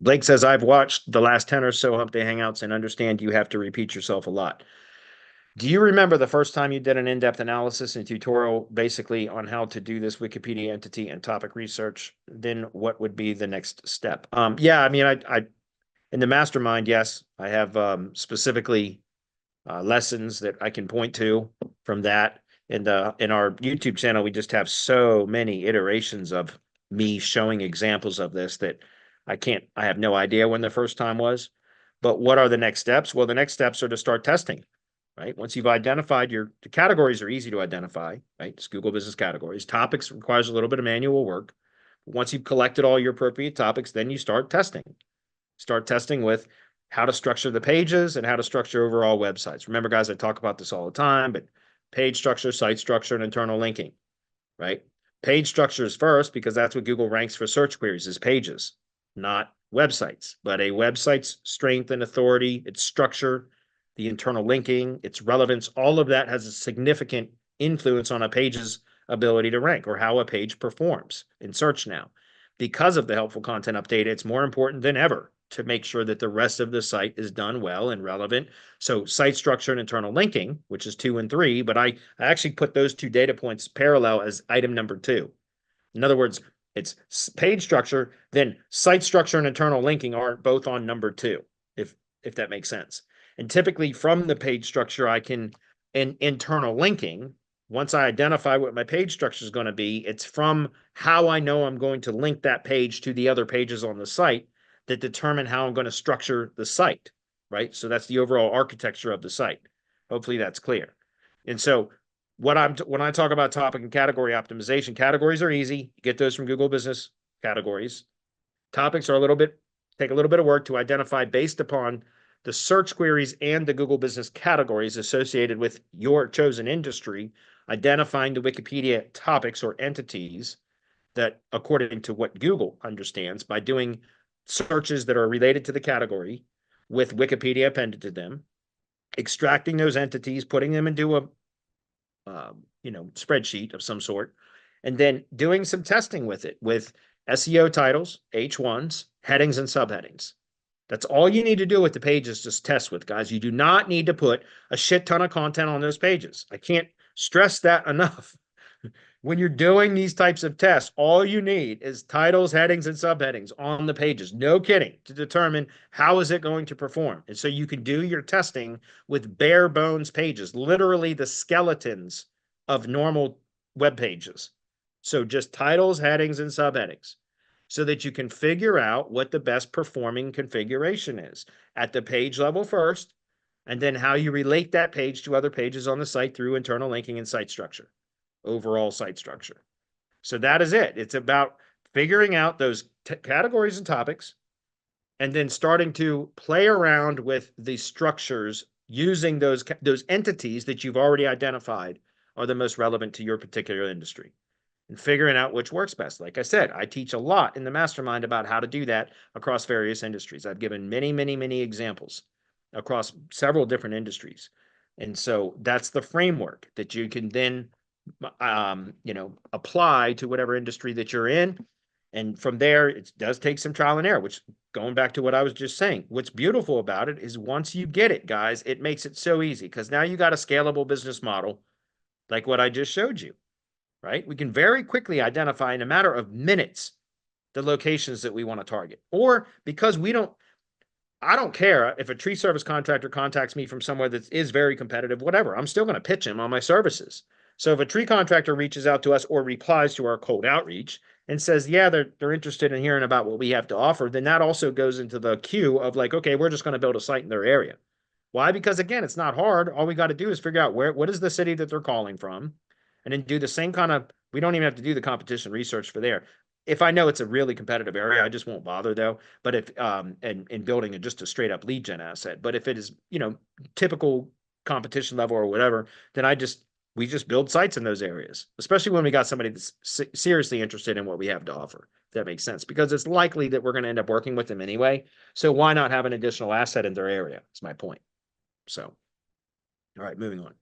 Blake says, I've watched the last 10 or so Hump Day Hangouts and understand you have to repeat yourself a lot. Do you remember the first time you did an in-depth analysis and tutorial basically on how to do this Wikipedia entity and topic research? Then what would be the next step? Yeah, I mean, I in the mastermind, yes, I have specifically lessons that I can point to from that. In our YouTube channel, we just have so many iterations of me showing examples of this that I have no idea when the first time was. But what are the next steps? Well, the next steps are to start testing, right? Once you've identified the categories are easy to identify, right? It's Google Business categories. Topics requires a little bit of manual work. Once you've collected all your appropriate topics, then you start testing. Start testing with how to structure the pages and how to structure overall websites. Remember, guys, I talk about this all the time, but page structure, site structure, and internal linking, right? Page structure is first because that's what Google ranks for search queries is pages, not websites. But a website's strength and authority, its structure, the internal linking, its relevance, all of that has a significant influence on a page's ability to rank or how a page performs in search now. Because of the helpful content update, it's more important than ever to make sure that the rest of the site is done well and relevant. So site structure and internal linking, which is 2 and 3, but I actually put those two data points parallel as item number 2. In other words, it's page structure, then site structure and internal linking are both on number 2, if that makes sense. And typically from the page structure, I can, in internal linking, once I identify what my page structure is going to be, it's from how I know I'm going to link that page to the other pages on the site that determine how I'm going to structure the site, right? So that's the overall architecture of the site. Hopefully that's clear. And so when I talk about topic and category optimization, categories are easy. You get those from Google Business categories. Topics are take a little bit of work to identify based upon the search queries and the Google Business categories associated with your chosen industry, identifying the Wikipedia topics or entities that, according to what Google understands, by doing searches that are related to the category with Wikipedia appended to them, extracting those entities, putting them into a spreadsheet of some sort, and then doing some testing with it with SEO titles, H1s, headings, and subheadings. That's all you need to do with the pages, just test with, guys. You do not need to put a shit ton of content on those pages. I can't stress that enough. When you're doing these types of tests, all you need is titles, headings, and subheadings on the pages. No kidding, to determine how is it going to perform. And so you can do your testing with bare bones pages, literally the skeletons of normal web pages. So just titles, headings, and subheadings so that you can figure out what the best performing configuration is at the page level first, and then how you relate that page to other pages on the site through internal linking and site structure. Overall site structure. So that is it. It's about figuring out those categories and topics and then starting to play around with the structures using those entities that you've already identified are the most relevant to your particular industry and figuring out which works best. Like I said, I teach a lot in the mastermind about how to do that across various industries. I've given many, many, many examples across several different industries. And so that's the framework that you can then apply to whatever industry that you're in. And from there, it does take some trial and error, which going back to what I was just saying, what's beautiful about it is once you get it, guys, it makes it so easy because now you got a scalable business model like what I just showed you, right? We can very quickly identify in a matter of minutes the locations that we want to target. Or because I don't care if a tree service contractor contacts me from somewhere that is very competitive, whatever, I'm still going to pitch him on my services. So if a tree contractor reaches out to us or replies to our cold outreach and says, yeah, they're interested in hearing about what we have to offer, then that also goes into the queue of like, okay, we're just going to build a site in their area. Why? Because again, it's not hard. All we got to do is figure out what is the city that they're calling from, and then do the same kind of, we don't even have to do the competition research for there. If I know it's a really competitive area, I just won't bother though. But if and building just a straight up lead gen asset. But if it is, typical competition level or whatever, then we just build sites in those areas, especially when we got somebody that's seriously interested in what we have to offer. If that makes sense, because it's likely that we're going to end up working with them anyway. So why not have an additional asset in their area? That's my point. So, all right, moving on.